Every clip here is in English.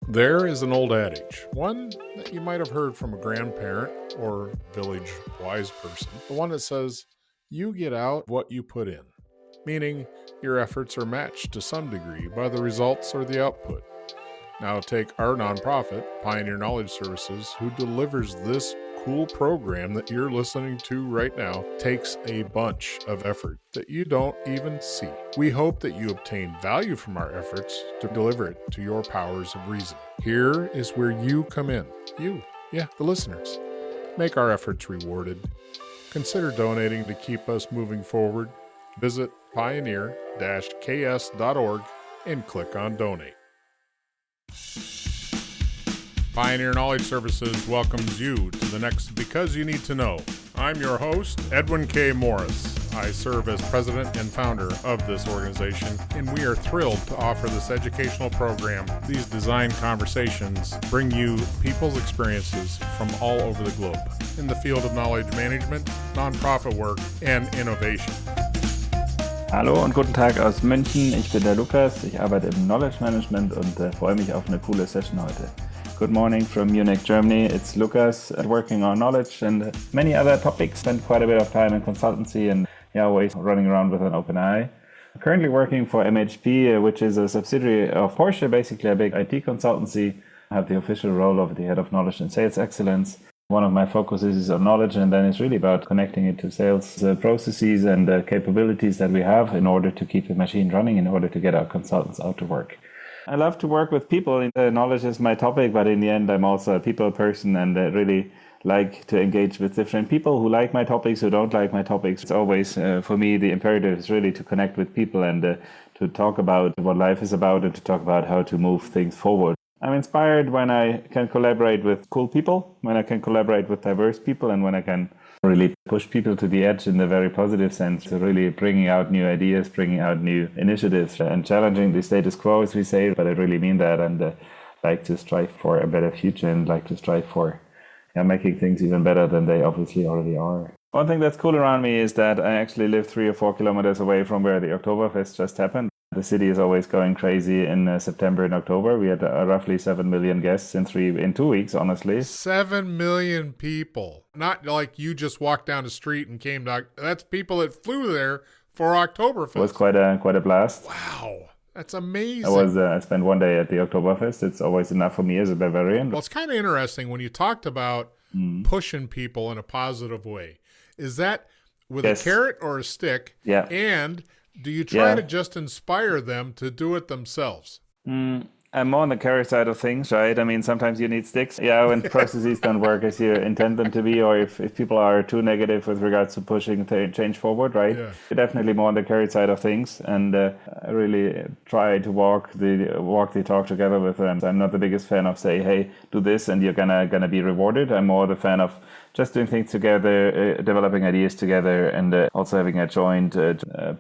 There is an old adage, one that you might have heard from a grandparent or village wise person, the one that says, you get out what you put in, meaning your efforts are matched to some degree by the results or the output. Now take our nonprofit, Pioneer Knowledge Services, who delivers this cool program that you're listening to right now, takes a bunch of effort that you don't even see. We hope that you obtain value from our efforts to deliver it to your powers of reason. Here is where you come in. You, the listeners. Make our efforts rewarded. Consider donating to keep us moving forward. Visit pioneer-ks.org and click on donate. Pioneer Knowledge Services welcomes you to the next Because You Need to Know. I'm your host, Edwin K. Morris. I serve as president and founder of this organization, and we are thrilled to offer this educational program. These design conversations bring you people's experiences from all over the globe in the field of knowledge management, nonprofit work, and innovation. Hallo und guten Tag aus München. Ich bin der Lukas. Ich arbeite im Knowledge Management und freue mich auf eine coole Session heute. Good morning from Munich, Germany. It's Lukas working on knowledge and many other topics. Spent quite a bit of time in consultancy and always running around with an open eye. Currently working for MHP, which is a subsidiary of Porsche, basically a big IT consultancy. I have the official role of the head of knowledge and sales excellence. One of my focuses is on knowledge, and then it's really about connecting it to sales processes and capabilities that we have in order to keep the machine running, in order to get our consultants out to work. I love to work with people. Knowledge is my topic, but in the end, I'm also a people person and really like to engage with different people who like my topics, who don't like my topics. It's always, for me, the imperative is really to connect with people and to talk about what life is about and to talk about how to move things forward. I'm inspired when I can collaborate with cool people, when I can collaborate with diverse people, and when I can really push people to the edge in the very positive sense, so really bringing out new ideas, bringing out new initiatives and challenging the status quo, as we say, but I really mean that, and like to strive for a better future and like to strive for making things even better than they obviously already are. One thing that's cool around me is that I actually live 3 or 4 kilometers away from where the Oktoberfest just happened. The city is always going crazy in September and October. We had roughly 7 million guests in 2 weeks, honestly. 7 million people. Not like you just walked down the street and came to... That's people that flew there for Oktoberfest. It was quite a blast. Wow. That's amazing. I spent one day at the Oktoberfest. It's always enough for me as a Bavarian. Well, it's kind of interesting when you talked about pushing people in a positive way. Is that with a carrot or a stick? Yeah. And... do you try to just inspire them to do it themselves? I'm more on the carrot side of things, right? I mean, sometimes you need sticks. Yeah, when processes don't work as you intend them to be, or if people are too negative with regards to pushing change forward, right? Yeah. You're definitely more on the carrot side of things, and I really try to walk the talk together with them. I'm not the biggest fan of say, hey, do this and you're gonna be rewarded. I'm more the fan of just doing things together, developing ideas together, and also having a joint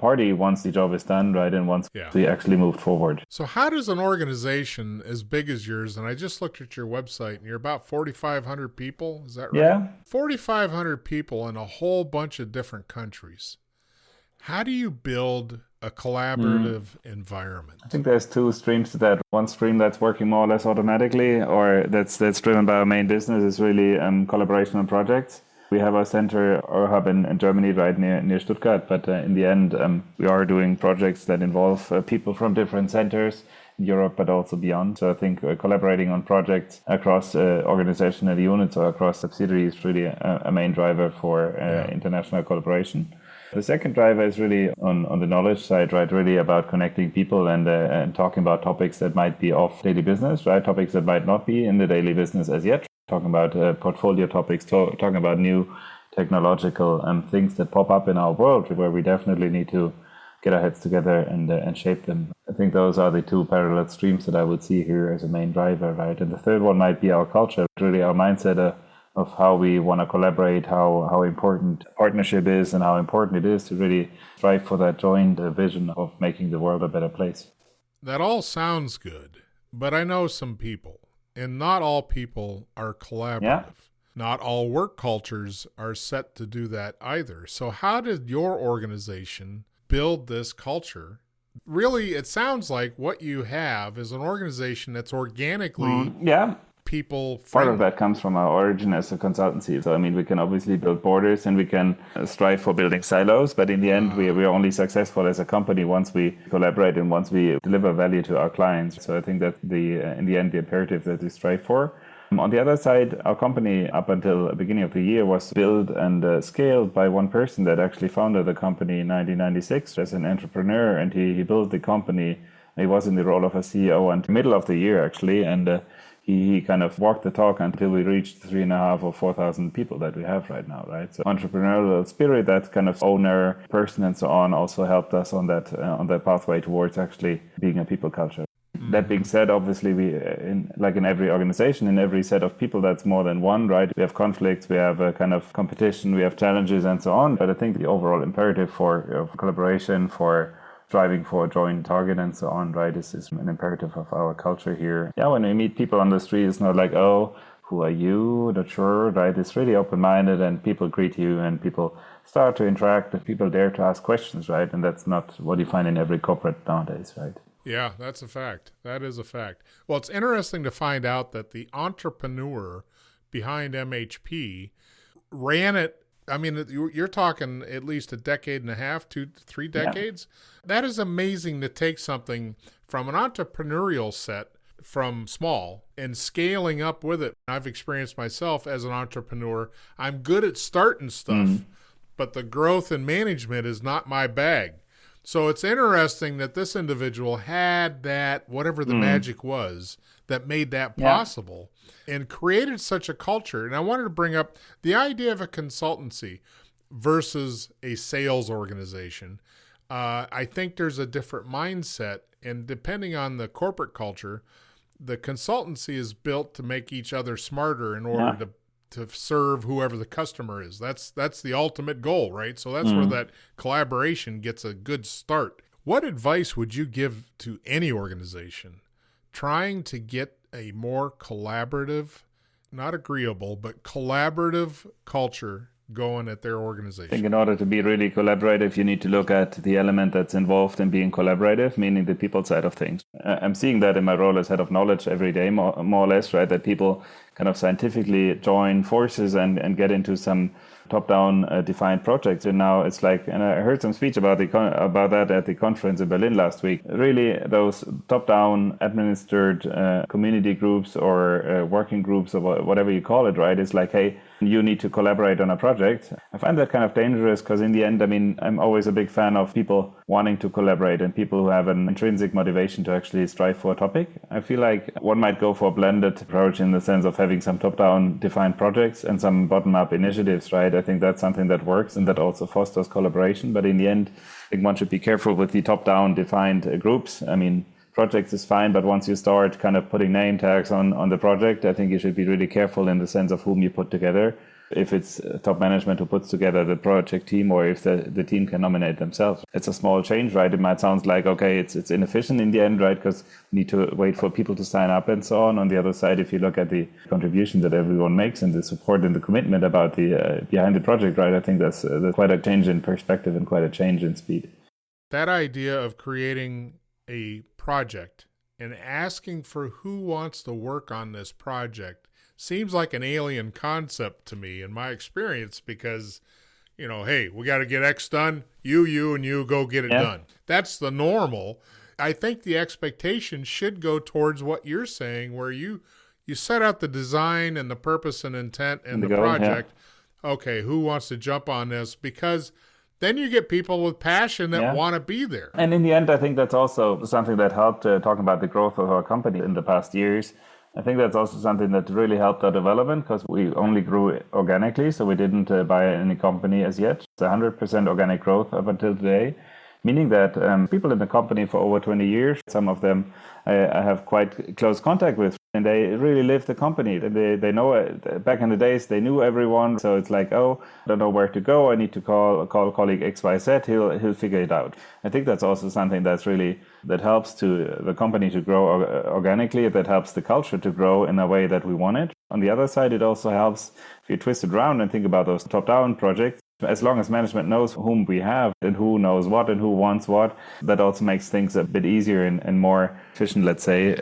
party once the job is done, right? And once we actually moved forward. So how does an organization as big as yours, and I just looked at your website, and you're about 4,500 people, is that right? Yeah. 4,500 people in a whole bunch of different countries. How do you build a collaborative environment? I think there's 2 streams to that. One stream that's working more or less automatically, or that's driven by our main business, is really collaboration on projects. We have our center or hub in Germany, right near Stuttgart, but in the end, we are doing projects that involve people from different centers in Europe, but also beyond. So I think collaborating on projects across organizational units or across subsidiaries is really a main driver for international collaboration. The second driver is really on the knowledge side, right? Really about connecting people and talking about topics that might be off daily business, right? Topics that might not be in the daily business as yet. Talking about portfolio topics, talking about new technological things that pop up in our world, where we definitely need to get our heads together and shape them. I think those are the 2 parallel streams that I would see here as a main driver, right? And the third one might be our culture, really our mindset of how we want to collaborate, how important partnership is, and how important it is to really strive for that joint vision of making the world a better place. That all sounds good, but I know some people, and not all people are collaborative. Yeah. Not all work cultures are set to do that either. So how did your organization build this culture Really, it sounds like what you have is an organization that's organically Yeah. people Part of friendly. that comes from our origin as a consultancy. So, I mean, we can obviously build borders and we can strive for building silos, but in the end, we are only successful as a company once we collaborate and once we deliver value to our clients. So I think that in the end, the imperative that we strive for. On the other side, our company up until the beginning of the year was built and scaled by one person that actually founded the company in 1996 as an entrepreneur, and he built the company. He was in the role of a CEO until middle of the year, actually, and he kind of walked the talk until we reached 3,500 or 4,000 people that we have right now, right? So entrepreneurial spirit, that kind of owner person and so on, also helped us on that pathway towards actually being a people culture. That being said, obviously, like in every organization, in every set of people, that's more than one, right? We have conflicts, we have a kind of competition, we have challenges and so on. But I think the overall imperative for collaboration, for striving for a joint target and so on, right, is an imperative of our culture here. Yeah, when we meet people on the street, it's not like, oh, who are you? Not sure, right? It's really open-minded and people greet you and people start to interact and people dare to ask questions, right? And that's not what you find in every corporate nowadays, right? Yeah, that's a fact. That is a fact. Well, it's interesting to find out that the entrepreneur behind MHP ran it. I mean, you're talking at least a decade and a half, 2 to 3 decades. Yeah. That is amazing to take something from an entrepreneurial set from small and scaling up with it. I've experienced myself as an entrepreneur. I'm good at starting stuff, but the growth and management is not my bag. So it's interesting that this individual had that, whatever the magic was, that made that possible and created such a culture. And I wanted to bring up the idea of a consultancy versus a sales organization. I think there's a different mindset, and depending on the corporate culture, the consultancy is built to make each other smarter in order to serve whoever the customer is. That's the ultimate goal, right? So that's where that collaboration gets a good start. What advice would you give to any organization trying to get a more collaborative, not agreeable, but collaborative culture going at their organization? I think in order to be really collaborative, you need to look at the element that's involved in being collaborative, meaning the people side of things. I'm seeing that in my role as head of knowledge every day, more or less, right? That people kind of scientifically join forces and get into some top-down defined projects. And now it's like, and I heard some speech about that at the conference in Berlin last week. Really, those top-down administered community groups or working groups or whatever you call it, right? It's like, hey, you need to collaborate on a project. I find that kind of dangerous because in the end, I mean, I'm always a big fan of people wanting to collaborate and people who have an intrinsic motivation to actually strive for a topic. I feel like one might go for a blended approach in the sense of having some top-down defined projects and some bottom-up initiatives, right? I think that's something that works and that also fosters collaboration. But in the end, I think one should be careful with the top-down defined groups. I mean, projects is fine, but once you start kind of putting name tags on the project, I think you should be really careful in the sense of whom you put together. If it's top management who puts together the project team or if the team can nominate themselves. It's a small change, right? It might sound like, okay, it's inefficient in the end, right? Because we need to wait for people to sign up and so on. On the other side, if you look at the contribution that everyone makes and the support and the commitment about the behind the project, right? I think that's quite a change in perspective and quite a change in speed. That idea of creating a project and asking for who wants to work on this project seems like an alien concept to me in my experience because, you know, hey, we got to get X done. You, and you go get it done. That's the normal. I think the expectation should go towards what you're saying, where you set out the design and the purpose and intent and the project. Yeah. Okay, who wants to jump on this? Because then you get people with passion that want to be there. And in the end, I think that's also something that helped talking about the growth of our company in the past years. I think that's also something that really helped our development because we only grew organically, so we didn't buy any company as yet. It's 100% organic growth up until today, meaning that people in the company for over 20 years, some of them I have quite close contact with, and they really live the company. They know it. Back in the days, they knew everyone, so it's like, oh, I don't know where to go. I need to call colleague XYZ. He'll figure it out. I think that's also something that helps to the company to grow organically. That helps the culture to grow in a way that we want it. On the other side, it also helps if you twist it around and think about those top-down projects. As long as management knows whom we have and who knows what and who wants what, that also makes things a bit easier and more efficient, let's say,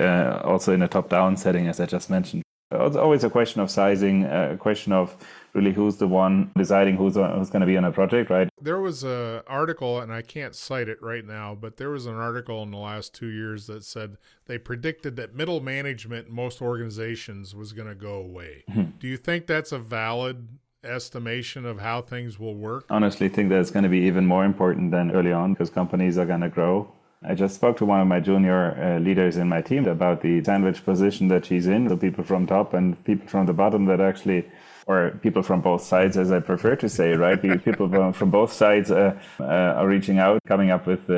also in a top-down setting, as I just mentioned. It's always a question of sizing, a question of really who's the one deciding who's going to be on a project, right? There was an article, and I can't cite it right now, but there was an article in the last 2 years that said they predicted that middle management in most organizations was going to go away. Do you think that's a valid estimation of how things will work? Honestly, I think that's going to be even more important than early on because companies are going to grow. I just spoke to one of my junior leaders in my team about the sandwich position that she's in, the people from top and people from the bottom that actually, or people from both sides, as I prefer to say, right? People from both sides are reaching out, coming up with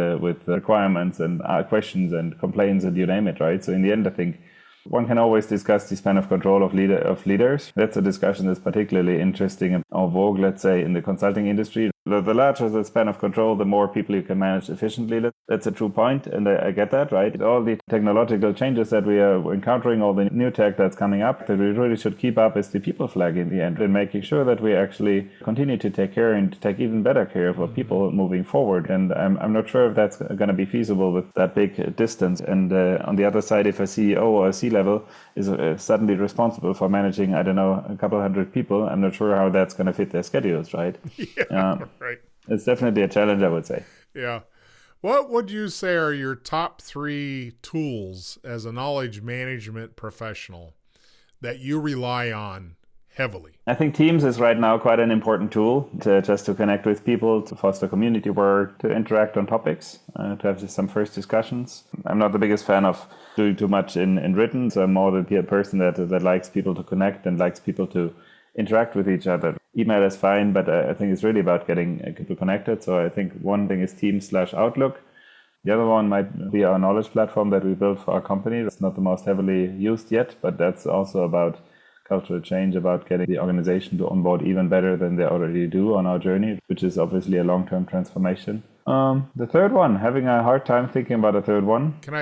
requirements and questions and complaints and you name it, right? So in the end, I think one can always discuss the span of control of leaders. That's a discussion that's particularly interesting and en vogue, let's say, in the consulting industry. The larger the span of control, the more people you can manage efficiently. That's a true point, and I get that, right? All the technological changes that we are encountering, all the new tech that's coming up, that we really should keep up is the people flag in the end, and making sure that we actually continue to take care and take even better care of our people moving forward. And I'm not sure if that's going to be feasible with that big distance. And on the other side, if a CEO or a C-level is suddenly responsible for managing, I don't know, a couple hundred people, I'm not sure how that's going to fit their schedules, right? Yeah. Right. It's definitely a challenge, I would say. Yeah. What would you say are your top 3 tools as a knowledge management professional that you rely on heavily? I think Teams is right now quite an important tool to connect with people, to foster community work, to interact on topics, to have some first discussions. I'm not the biggest fan of doing too much in written, so I'm more the person that likes people to connect and likes people to interact with each other. Email is fine, but I think it's really about getting people connected. So I think one thing is Teams/Outlook. The other one might be our knowledge platform that we built for our company. It's not the most heavily used yet, but that's also about cultural change, about getting the organization to onboard even better than they already do on our journey, which is obviously a long-term transformation. The third one, having a hard time thinking about a third one. Can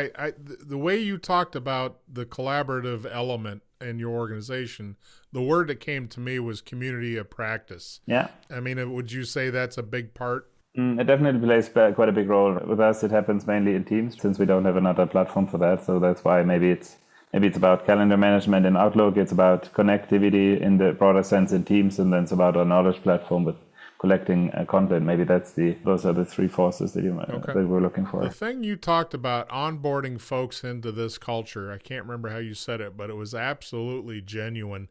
the way you talked about the collaborative element in your organization, the word that came to me was community of practice. Yeah. I mean, would you say that's a big part? It definitely plays quite a big role. With us, it happens mainly in Teams since we don't have another platform for that. So that's why maybe it's about calendar management in Outlook. It's about connectivity in the broader sense in Teams, and then it's about our knowledge platform with collecting content. Maybe those are the 3 forces that we're looking for. The thing you talked about, onboarding folks into this culture, I can't remember how you said it, but it was absolutely genuine.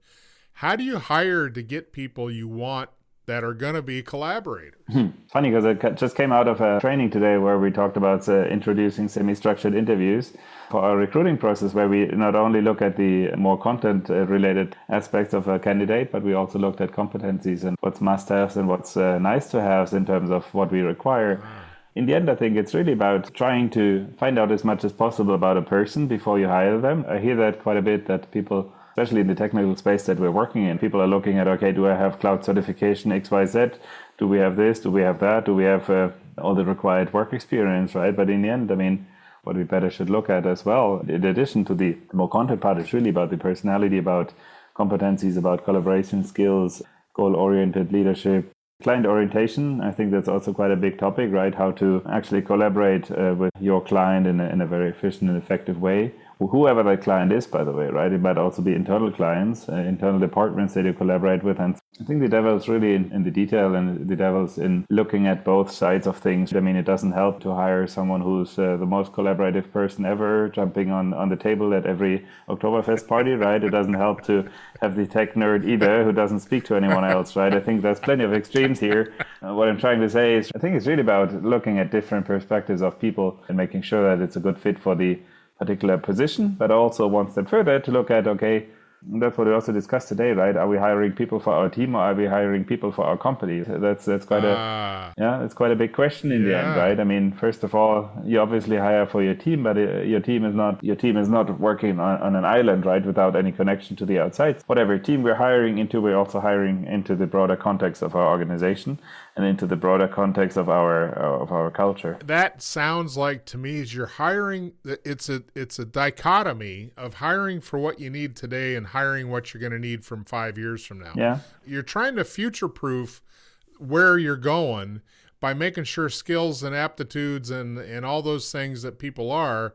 How do you hire to get people you want that are going to be collaborators? Funny, because I just came out of a training today where we talked about introducing semi-structured interviews for our recruiting process, where we not only look at the more content-related aspects of a candidate, but we also looked at competencies and what's must-haves and what's nice-to-haves in terms of what we require. In the end, I think it's really about trying to find out as much as possible about a person before you hire them. I hear that quite a bit, that people, especially in the technical space that we're working in, people are looking at, okay, do I have cloud certification XYZ? Do we have this? Do we have that? Do we have all the required work experience, right? But in the end, I mean, what we better should look at as well, in addition to the more content part, is really about the personality, about competencies, about collaboration skills, goal-oriented leadership, client orientation. I think that's also quite a big topic, right? How to actually collaborate with your client in a very efficient and effective way. Whoever that client is, by the way, right? It might also be internal clients, internal departments that you collaborate with. And I think the devil's really in the detail, and the devil's in looking at both sides of things. I mean, it doesn't help to hire someone who's the most collaborative person ever, jumping on the table at every Oktoberfest party, right? It doesn't help to have the tech nerd either who doesn't speak to anyone else, right? I think there's plenty of extremes here. What I'm trying to say is I think it's really about looking at different perspectives of people and making sure that it's a good fit for the particular position, but also one step further to look at, okay, that's what we also discussed today, right? Are we hiring people for our team, or are we hiring people for our company? That's quite it's quite a big question in the end, right? I mean, first of all, you obviously hire for your team, but your team is not working on an island, right? Without any connection to the outside. Whatever team we're hiring into, we're also hiring into the broader context of our organization and into the broader context of our culture. That sounds like to me is you're hiring. It's a dichotomy of hiring for what you need today and hiring what you're going to need from 5 years from now. Yeah, you're trying to future-proof where you're going by making sure skills and aptitudes and all those things that people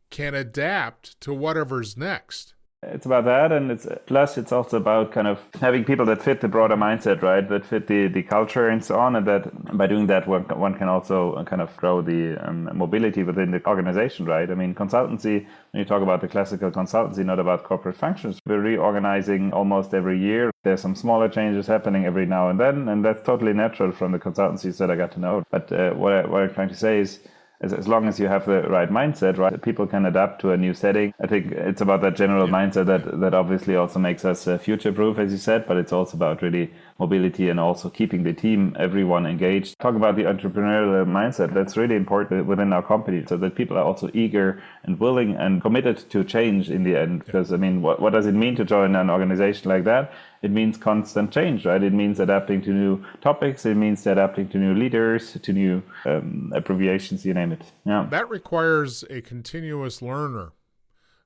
can adapt to whatever's next. It's about that, and it's also about kind of having people that fit the broader mindset, right? That fit the culture and so on, and that by doing that, one can also kind of grow the mobility within the organization, right? I mean, consultancy, when you talk about the classical consultancy, not about corporate functions, we're reorganizing almost every year. There's some smaller changes happening every now and then, and that's totally natural from the consultancies that I got to know. But what I'm trying to say is, as long as you have the right mindset, right, people can adapt to a new setting. I think it's about that general mindset that obviously also makes us future-proof, as you said, but it's also about really mobility and also keeping the team, everyone engaged. Talk about the entrepreneurial mindset. That's really important within our company, so that people are also eager and willing and committed to change in the end. Because, I mean, what does it mean to join an organization like that? It means constant change, right? It means adapting to new topics. It means adapting to new leaders, to new abbreviations, you name it. Yeah. That requires a continuous learner.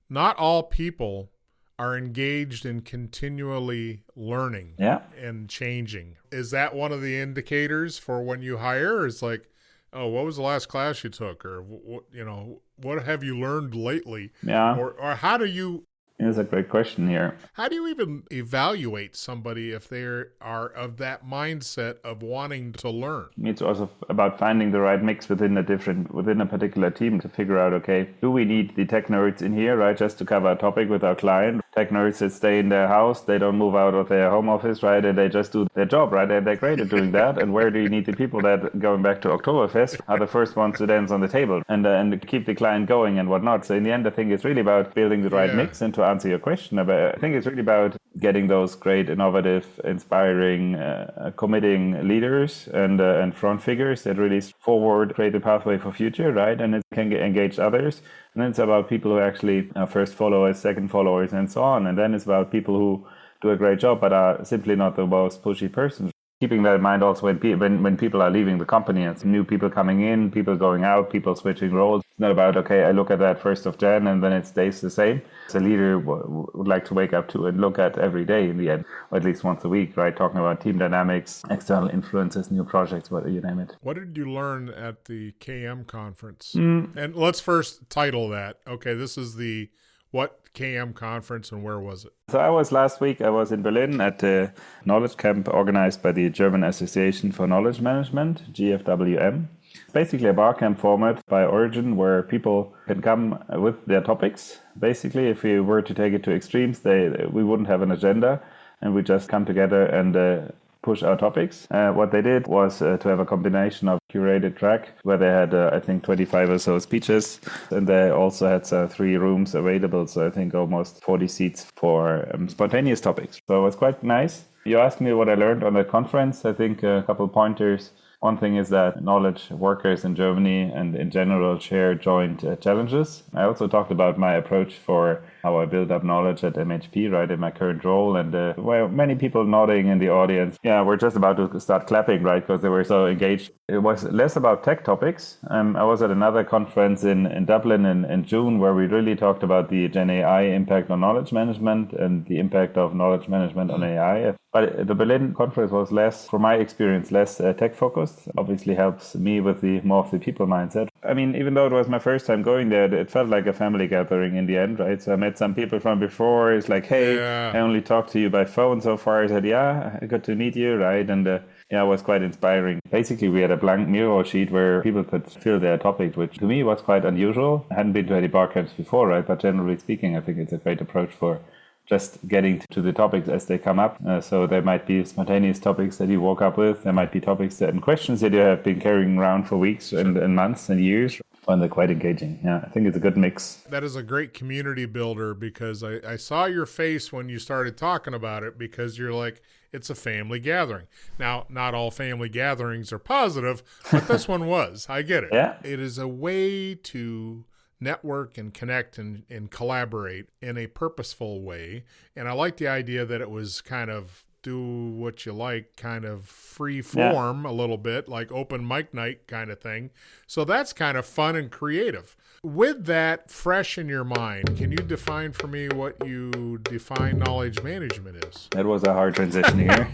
Not all people are engaged in continually learning and changing. Is that one of the indicators for when you hire? It's like, oh, what was the last class you took? Or, what have you learned lately? Yeah. Or how do you... That's a great question here. How do you even evaluate somebody if they are of that mindset of wanting to learn? It's also about finding the right mix within a particular team to figure out, okay, do we need the tech nerds in here, right, just to cover a topic with our client? Tech nerds that stay in their house, they don't move out of their home office, right, and they just do their job, right, and they're great at doing that. And where do you need the people that, going back to Oktoberfest, are the first ones to dance on the table and keep the client going and whatnot? So in the end, I think it's really about building the right mix. And to answer your question, but I think it's really about getting those great, innovative, inspiring, committing leaders and front figures that really forward, create a pathway for future, right? And it can engage others. And then it's about people who actually are first followers, second followers, and so on. And then it's about people who do a great job, but are simply not the most pushy persons. Keeping that in mind also when people are leaving the company and some new people coming in, people going out, people switching roles. It's not about, okay, I look at that 1st of Jan and then it stays the same. As a leader would like to wake up to and look at every day in the end, or at least once a week, right? Talking about team dynamics, external influences, new projects, what you name it. What did you learn at the KM conference? And let's first title that. Okay, this is the what KM conference and where was it? So last week I was in Berlin at the Knowledge Camp organized by the German Association for Knowledge Management, GFWM. It's basically a bar camp format by origin where people can come with their topics. Basically, if we were to take it to extremes, we wouldn't have an agenda and we just come together and push our topics. What they did was to have a combination of curated track where they had, I think, 25 or so speeches. And they also had 3 rooms available. So I think almost 40 seats for spontaneous topics. So it was quite nice. You asked me what I learned on the conference. I think a couple pointers. One thing is that knowledge workers in Germany and in general share joint challenges. I also talked about my approach for how I build up knowledge at MHP, right, in my current role. And many people nodding in the audience. Yeah, we're just about to start clapping, right, because they were so engaged. It was less about tech topics. I was at another conference in Dublin in June where we really talked about the Gen AI impact on knowledge management and the impact of knowledge management on AI. But the Berlin conference was less, from my experience, less tech-focused. Obviously helps me with more of the people mindset. I mean, even though it was my first time going there, it felt like a family gathering in the end, right? So I met some people from before. It's like, hey, I only talked to you by phone so far. I said, yeah, I got to meet you, right? And it was quite inspiring. Basically, we had a blank mural sheet where people could fill their topic, which to me was quite unusual. I hadn't been to any bar camps before, right? But generally speaking, I think it's a great approach for just getting to the topics as they come up. So there might be spontaneous topics that you woke up with. There might be topics and questions that you have been carrying around for weeks and months and years. And they're quite engaging. Yeah, I think it's a good mix. That is a great community builder because I saw your face when you started talking about it because you're like, it's a family gathering. Now, not all family gatherings are positive, but this one was. I get it. Yeah. It is a way to network and connect and collaborate in a purposeful way. And I like the idea that it was kind of do what you like kind of free form a little bit, like open mic night kind of thing. So that's kind of fun and creative. With that fresh in your mind, can you define for me what you define knowledge management is? That was a hard transition here.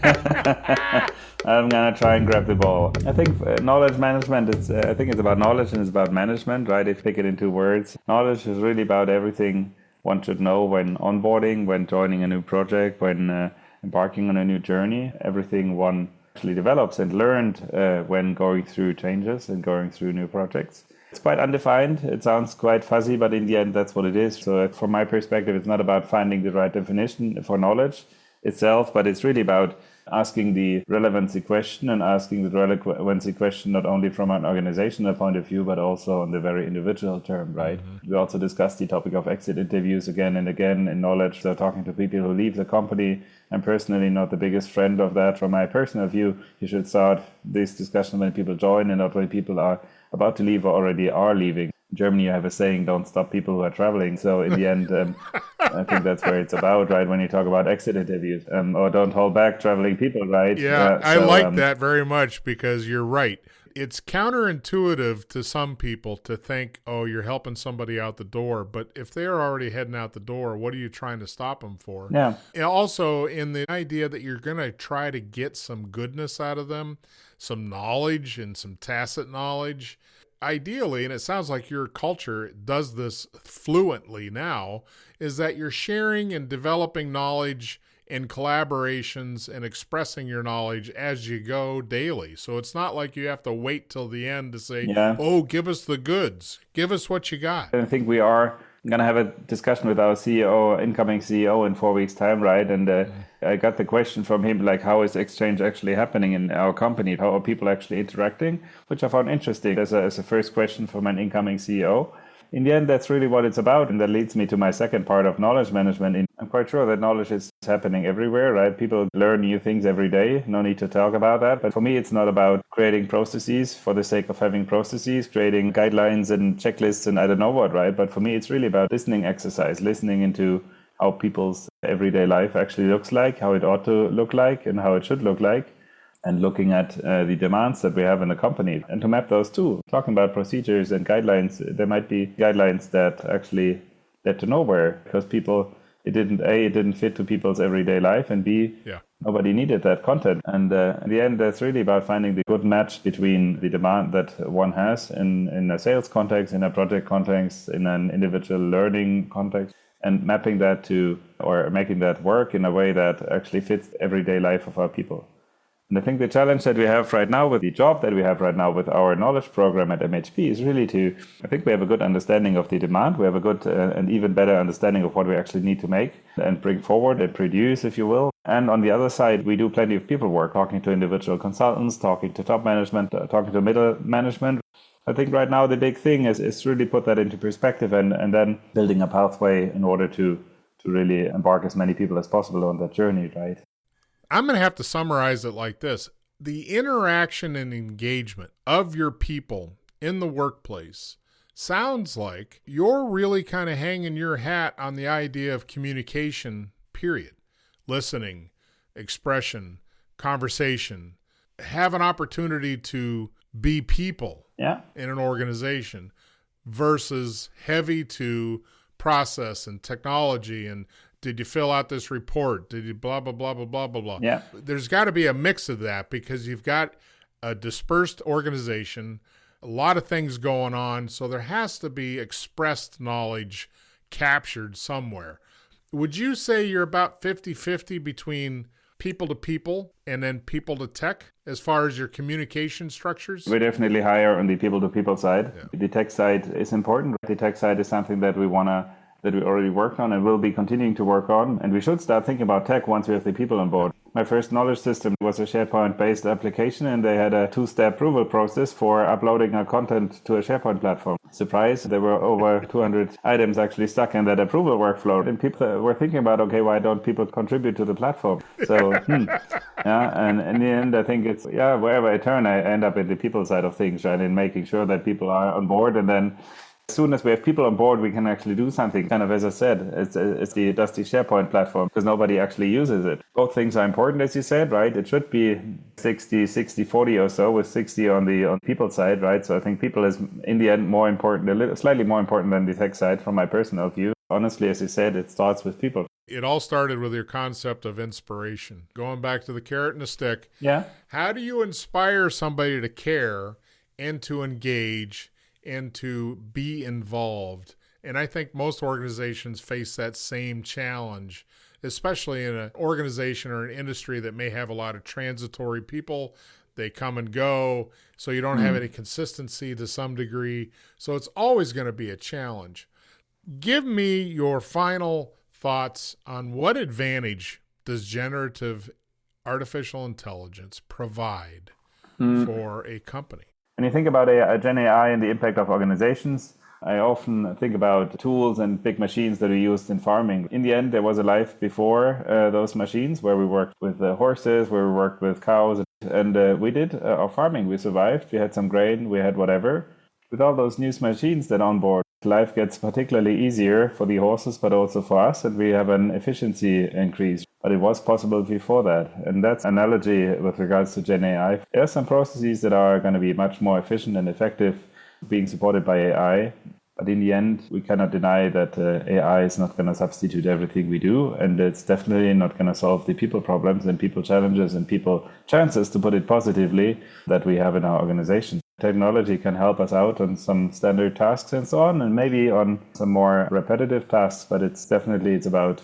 I'm going to try and grab the ball. I think knowledge management, I think it's about knowledge and it's about management, right? If you take it in two words, knowledge is really about everything one should know when onboarding, when joining a new project, when embarking on a new journey, everything one actually develops and learned when going through changes and going through new projects. It's quite undefined. It sounds quite fuzzy, but in the end, that's what it is. So from my perspective, it's not about finding the right definition for knowledge itself, but it's really about asking the relevancy question and asking the relevancy question not only from an organizational point of view, but also on the very individual term, right? Mm-hmm. We also discussed the topic of exit interviews again and again in knowledge. So talking to people who leave the company. I'm personally not the biggest friend of that. From my personal view, you should start this discussion when people join and not when people are about to leave or already are leaving. In Germany, you have a saying, don't stop people who are traveling. So in the end, I think that's where it's about, right? When you talk about exit interviews, or don't hold back traveling people, right? Yeah, I like that very much because you're right. It's counterintuitive to some people to think, oh, you're helping somebody out the door. But if they're already heading out the door, what are you trying to stop them for? Yeah. And also in the idea that you're going to try to get some goodness out of them, some knowledge and some tacit knowledge. Ideally, and it sounds like your culture does this fluently now, is that you're sharing and developing knowledge and collaborations and expressing your knowledge as you go daily. So it's not like you have to wait till the end to say, oh, give us the goods. Give us what you got. I think we are going to have a discussion with our CEO, incoming CEO in 4 weeks' time, right? And I got the question from him, like, how is exchange actually happening in our company? How are people actually interacting? Which I found interesting as a first question from an incoming CEO. In the end, that's really what it's about. And that leads me to my second part of knowledge management. I'm quite sure that knowledge is happening everywhere, right? People learn new things every day. No need to talk about that. But for me, it's not about creating processes for the sake of having processes, creating guidelines and checklists and I don't know what, right? But for me, it's really about listening exercise, listening into how people's everyday life actually looks like, how it ought to look like and how it should look like. And looking at the demands that we have in the company and to map those too. Talking about procedures and guidelines, there might be guidelines that actually led to nowhere because it didn't fit to people's everyday life, and B, nobody needed that content. And in the end, that's really about finding the good match between the demand that one has in a sales context, in a project context, in an individual learning context, and mapping that to or making that work in a way that actually fits the everyday life of our people. And I think the challenge that we have right now with the job that we have right now with our knowledge program at MHP is really I think we have a good understanding of the demand. We have a good and even better understanding of what we actually need to make and bring forward and produce, if you will. And on the other side, we do plenty of people work, talking to individual consultants, talking to top management, talking to middle management. I think right now the big thing is really put that into perspective and then building a pathway in order to really embark as many people as possible on that journey, right? I'm going to have to summarize it like this. The interaction and engagement of your people in the workplace sounds like you're really kind of hanging your hat on the idea of communication, period. Listening, expression, conversation, have an opportunity to be people in an organization versus heavy to process and technology and did you fill out this report? Did you blah, blah, blah, blah, blah, blah, blah. Yeah. There's got to be a mix of that because you've got a dispersed organization, a lot of things going on, so there has to be expressed knowledge captured somewhere. Would you say you're about 50-50 between people to people and then people to tech as far as your communication structures? We're definitely higher on the people to people side. Yeah. The tech side is important. The tech side is something that we already worked on and will be continuing to work on. And we should start thinking about tech once we have the people on board. My first knowledge system was a SharePoint-based application, and they had a two-step approval process for uploading our content to a SharePoint platform. Surprise, there were over 200 items actually stuck in that approval workflow. And people were thinking about, okay, why don't people contribute to the platform? So, and in the end, I think it's, wherever I turn, I end up at the people side of things, right? In making sure that people are on board and then As soon as we have people on board, we can actually do something. Kind of, as I said, it's the dusty SharePoint platform because nobody actually uses it. Both things are important, as you said, right? It should be 60, 40 or so, with 60 on the people side, right? So I think people is in the end more important, slightly more important than the tech side from my personal view. Honestly, as you said, it starts with people. It all started with your concept of inspiration. Going back to the carrot and the stick. Yeah. How do you inspire somebody to care and to engage and to be involved? And I think most organizations face that same challenge, especially in an organization or an industry that may have a lot of transitory people. They come and go, so you don't have any consistency to some degree. So it's always going to be a challenge. Give me your final thoughts on what advantage does generative artificial intelligence provide for a company? When you think about Gen AI and the impact of organizations, I often think about tools and big machines that are used in farming. In the end, there was a life before those machines where we worked with horses, where we worked with cows, and we did our farming. We survived. We had some grain. We had whatever. With all those new machines that are on board, life gets particularly easier for the horses, but also for us, and we have an efficiency increase. But it was possible before that. And that's an analogy with regards to Gen AI. There are some processes that are going to be much more efficient and effective being supported by AI. But in the end, we cannot deny that AI is not going to substitute everything we do. And it's definitely not going to solve the people problems and people challenges and people chances, to put it positively, that we have in our organization. Technology can help us out on some standard tasks and so on, and maybe on some more repetitive tasks. But it's about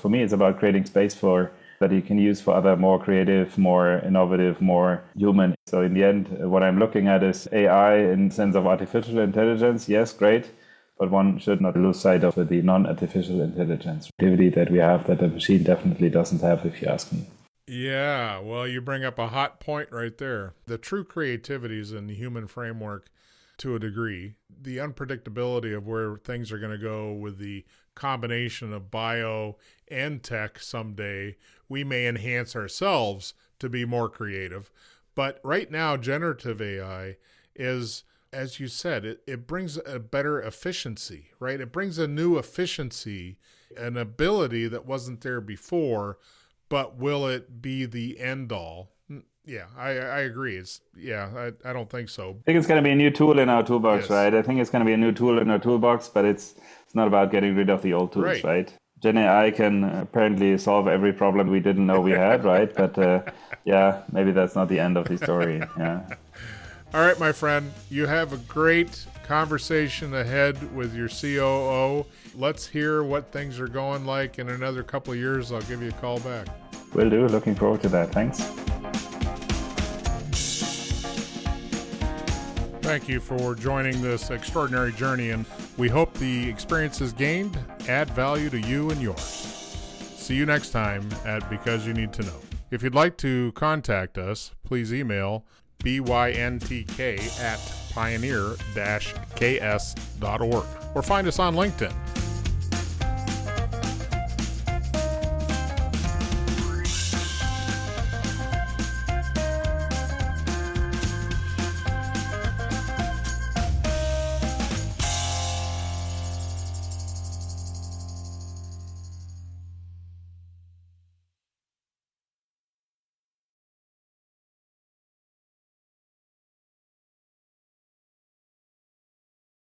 creating space for that you can use for other more creative, more innovative, more human. So in the end, what I'm looking at is AI in the sense of artificial intelligence. Yes, great. But one should not lose sight of the non-artificial intelligence activity that we have that the machine definitely doesn't have, if you ask me. Yeah, well, you bring up a hot point right there. The true creativity is in the human framework to a degree. The unpredictability of where things are going to go with the combination of bio and tech someday, we may enhance ourselves to be more creative. But right now, generative AI is, as you said, it brings a better efficiency, right? It brings a new efficiency, an ability that wasn't there before. But will it be the end all? Yeah, I agree. I don't think so. I think it's going to be a new tool in our toolbox, Yes. right? I think it's going to be a new tool in our toolbox, but it's not about getting rid of the old tools, right? Gen AI can apparently solve every problem we didn't know we had, right? But yeah, maybe that's not the end of the story. Yeah. All right, my friend, you have a great conversation ahead with your COO. Let's hear what things are going like in another couple of years. I'll give you a call back. Will do. Looking forward to that. Thanks. Thank you for joining this extraordinary journey, and we hope the experiences gained add value to you and yours. See you next time at Because You Need to Know. If you'd like to contact us, please email byntk@pioneer-ks.org or find us on LinkedIn.